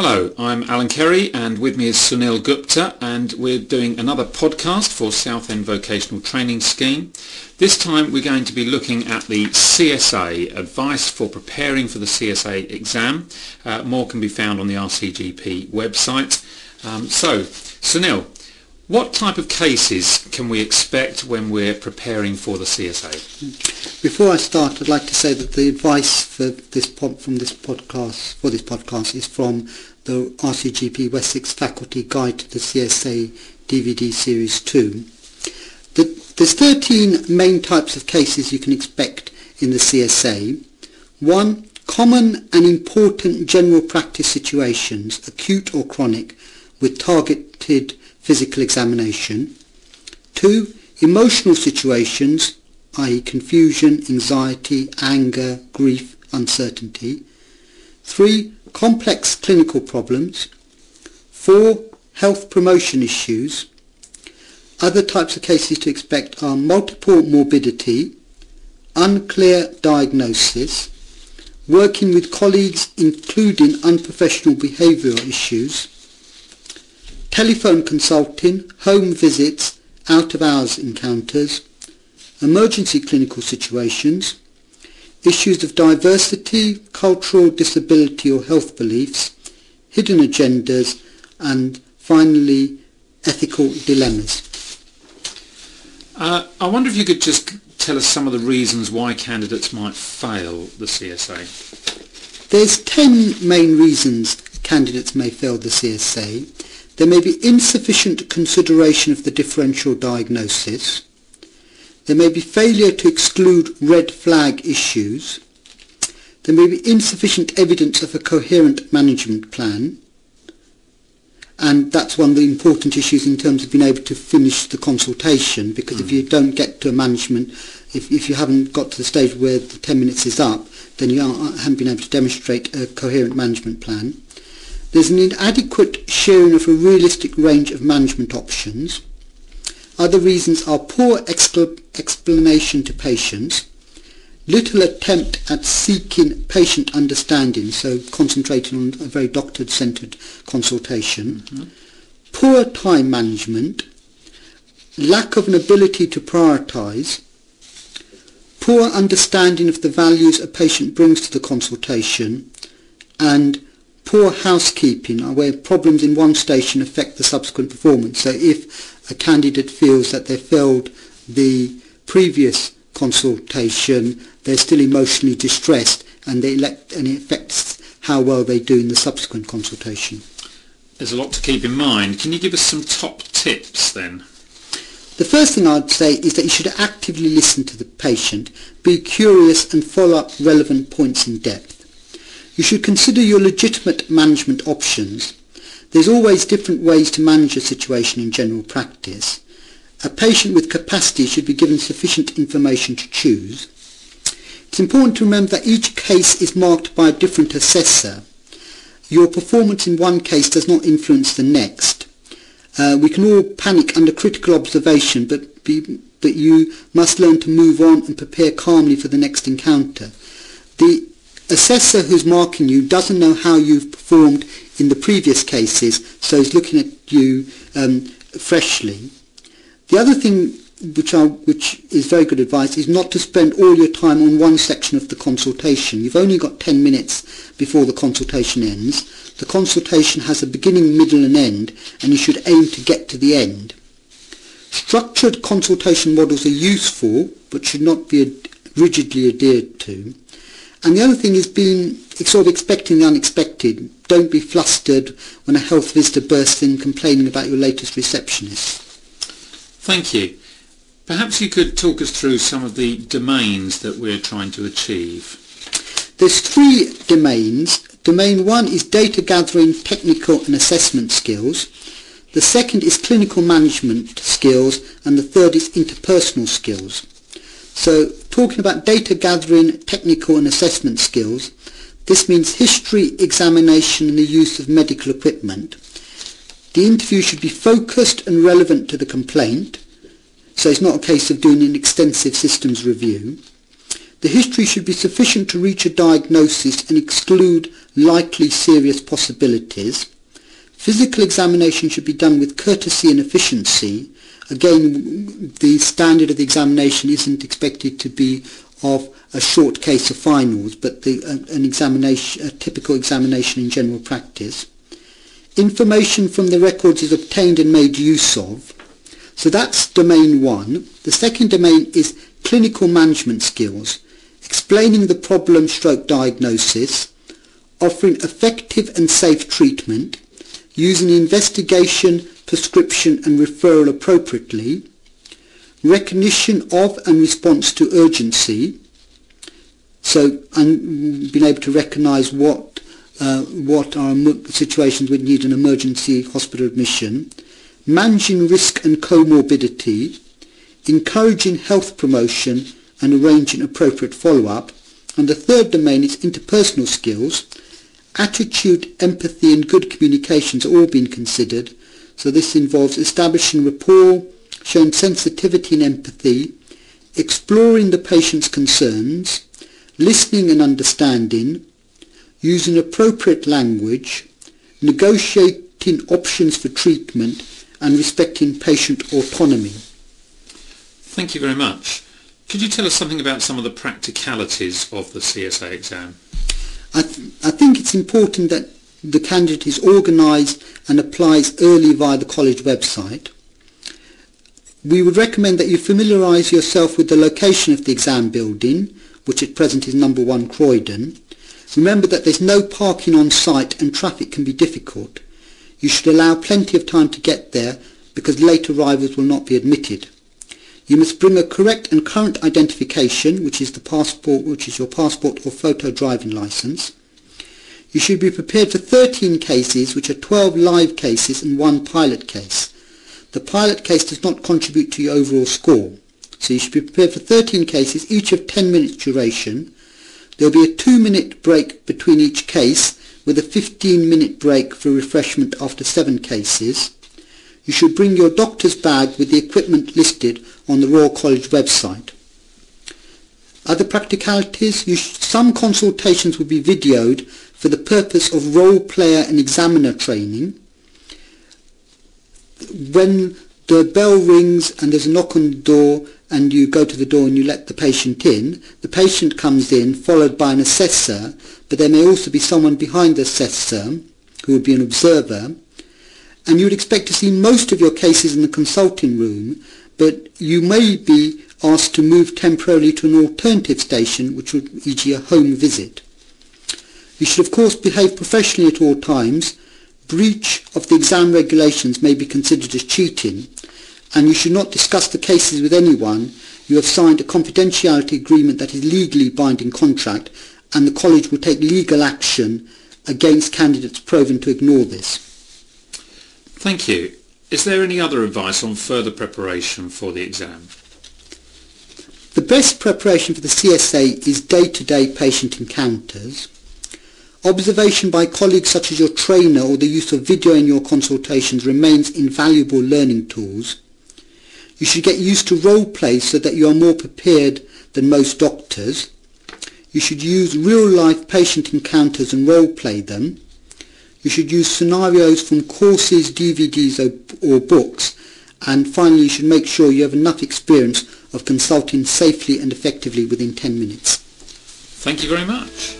Hello, I'm Alan Kerry and with me is Sunil Gupta, and we're doing another podcast for Southend Vocational Training Scheme. This time we're going to be looking at the CSA, advice for preparing for the CSA exam. More can be found on the RCGP website. So, Sunil, what type of cases can we expect when we're preparing for the CSA? Before I start, I'd like to say that the advice for this podcast is from the RCGP Essex Faculty Guide to the CSA DVD Series 2. There's 13 main types of cases you can expect in the CSA. 1. Common and important general practice situations, acute or chronic, with targeted physical examination. 2. Emotional situations, i.e. confusion, anxiety, anger, grief, uncertainty. 3. Complex clinical problems. 4. Health promotion issues. Other types of cases to expect are multiple morbidity, unclear diagnosis, working with colleagues including unprofessional behavioural issues, telephone consulting, home visits, out-of-hours encounters, emergency clinical situations, issues of diversity, cultural disability or health beliefs, hidden agendas, and finally ethical dilemmas. I wonder if you could just tell us some of the reasons why candidates might fail the CSA. There's 10 main reasons candidates may fail the CSA. There may be insufficient consideration of the differential diagnosis. There may be failure to exclude red flag issues. There may be insufficient evidence of a coherent management plan. And that's one of the important issues in terms of being able to finish the consultation, because if you don't get to a management, if you haven't got to the stage where the 10 minutes is up, then you haven't been able to demonstrate a coherent management plan. There's an inadequate sharing of a realistic range of management options. Other reasons are poor explanation to patients, little attempt at seeking patient understanding, so concentrating on a very doctor-centred consultation, poor time management, lack of an ability to prioritise, poor understanding of the values a patient brings to the consultation, and poor housekeeping, where problems in one station affect the subsequent performance. So if a candidate feels that they failed the previous consultation, they're still emotionally distressed, and it affects how well they do in the subsequent consultation. There's a lot to keep in mind. Can you give us some top tips then? The first thing I'd say is that you should actively listen to the patient, be curious and follow up relevant points in depth. You should consider your legitimate management options. There's always different ways to manage a situation in general practice. A patient with capacity should be given sufficient information to choose. It's important to remember that each case is marked by a different assessor. Your performance in one case does not influence the next. We can all panic under critical observation, but you must learn to move on and prepare calmly for the next encounter. The assessor who's marking you doesn't know how you've performed in the previous cases, so he's looking at you freshly. The other thing which is very good advice is not to spend all your time on one section of the consultation. You've only got 10 minutes before the consultation ends. The consultation has a beginning, middle and end, and you should aim to get to the end. Structured consultation models are useful but should not be rigidly adhered to. And the other thing is sort of expecting the unexpected. Don't be flustered when a health visitor bursts in complaining about your latest receptionist. Thank you. Perhaps you could talk us through some of the domains that we're trying to achieve. There's 3 domains. Domain 1 is data gathering, technical and assessment skills. The second is clinical management skills, and the third is interpersonal skills. So talking about data gathering, technical and assessment skills, this means history, examination and the use of medical equipment. The interview should be focused and relevant to the complaint, so it's not a case of doing an extensive systems review. The history should be sufficient to reach a diagnosis and exclude likely serious possibilities. Physical examination should be done with courtesy and efficiency. Again, the standard of the examination isn't expected to be of a short case of finals, but a typical examination in general practice. Information from the records is obtained and made use of. So that's domain 1. The second domain is clinical management skills, explaining the problem/diagnosis, offering effective and safe treatment, using investigation, prescription and referral appropriately, recognition of and response to urgency, so being able to recognise what are situations which need an emergency hospital admission, managing risk and comorbidity, encouraging health promotion and arranging appropriate follow-up. And the third domain is interpersonal skills. Attitude, empathy and good communications are all being considered. So this involves establishing rapport, showing sensitivity and empathy, exploring the patient's concerns, listening and understanding, using appropriate language, negotiating options for treatment and respecting patient autonomy. Thank you very much. Could you tell us something about some of the practicalities of the CSA exam? I think it's important that the candidate is organised and applies early via the college website. We would recommend that you familiarise yourself with the location of the exam building, which at present is number 1 Croydon. Remember that there's no parking on site and traffic can be difficult. You should allow plenty of time to get there because late arrivals will not be admitted. You must bring a correct and current identification, which is your passport or photo driving licence. You should be prepared for 13 cases, which are 12 live cases and 1 pilot case. The pilot case does not contribute to your overall score. So you should be prepared for 13 cases, each of 10 minutes duration. There will be a 2-minute break between each case, with a 15-minute break for refreshment after 7 cases. You should bring your doctor's bag with the equipment listed on the Royal College website. Other practicalities, some consultations will be videoed for the purpose of role player and examiner training. When the bell rings and there's a knock on the door and you go to the door and you let the patient in, the patient comes in followed by an assessor, but there may also be someone behind the assessor who would be an observer. And you would expect to see most of your cases in the consulting room, but you may be asked to move temporarily to an alternative station, which would e.g. a home visit. You should of course behave professionally at all times. Breach of the exam regulations may be considered as cheating, and you should not discuss the cases with anyone. You have signed a confidentiality agreement that is legally binding contract, and the college will take legal action against candidates proven to ignore this. Thank you. Is there any other advice on further preparation for the exam? The best preparation for the CSA is day-to-day patient encounters. Observation by colleagues such as your trainer or the use of video in your consultations remains invaluable learning tools. You should get used to role play so that you are more prepared than most doctors. You should use real-life patient encounters and role play them. You should use scenarios from courses, DVDs or books. And finally, you should make sure you have enough experience of consulting safely and effectively within 10 minutes. Thank you very much.